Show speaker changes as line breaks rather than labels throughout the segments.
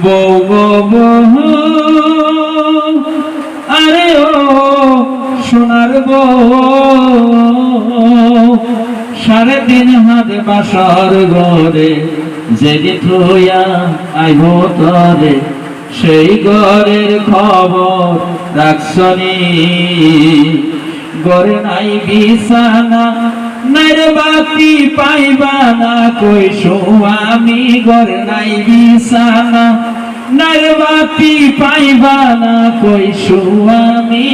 বউ গো বউ, আরে ও সোনার বউ, 3.5 হাত বাসর ঘরে যেদি থইয়া আইব তরে, সেই ঘরের খবর রাখছনি। ঘরে নাই বিছানা, নাই রে বাতি পাইবা না কই স্বামী। ঘরে নাই বিছানা, নাই রে বাতি পাইবা না কই স্বামী।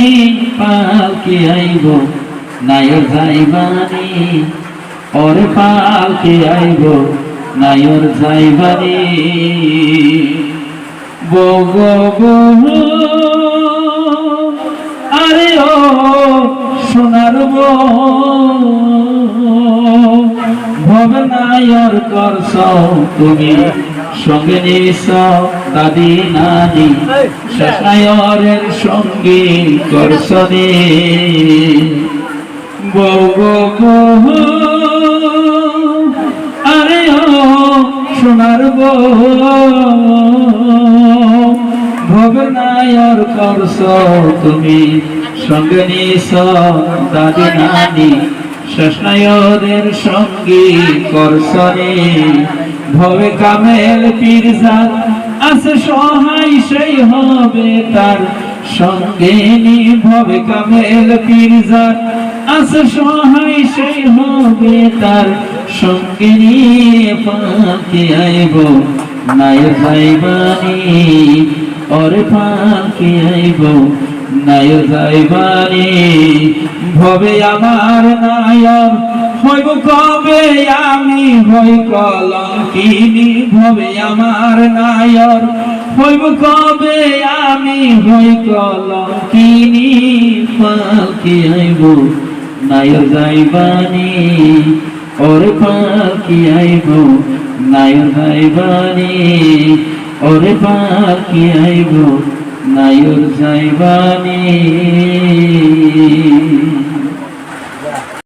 পালকি আইব নাইর যাইবানি, ওরে পালকি আইব নাইর যাইবানি। বউ গো বউ, আরে ও সোনার বউ, ভবনায়র করছ তুমি সঙ্গে নিছ দাদি নানি, শেষায়রের সঙ্গে করছ রে। বউ গো বউ, আরে ও সোনার বউ, ভবনায়র করছ তুমি সঙ্গে নিছ দাদি নানি, শেষনায়রের সঙ্গী করছনে। ভবে কামেল পীরজাত আছে সহায়, সেই হবে তার সঙ্গে নি। ভবে কামেল পীরজাত আছে সহায়, সেই হবে তার সঙ্গে নি। পালকি আইব নাইর যাইবানি, ওরে পালকি আইব নাইর যাইবানি। ভবে আমার নায়র হইব কবে আমি হই কলঙ্কিনী। ভবে আমার নায়র হইব কবে আমি হই কলঙ্কিনী। পালকি আইব নাইর যাইবানি, ওরে পালকি আইব নাইর যাইবানি, ওরে পালকি আইব নাইর যাইবানি।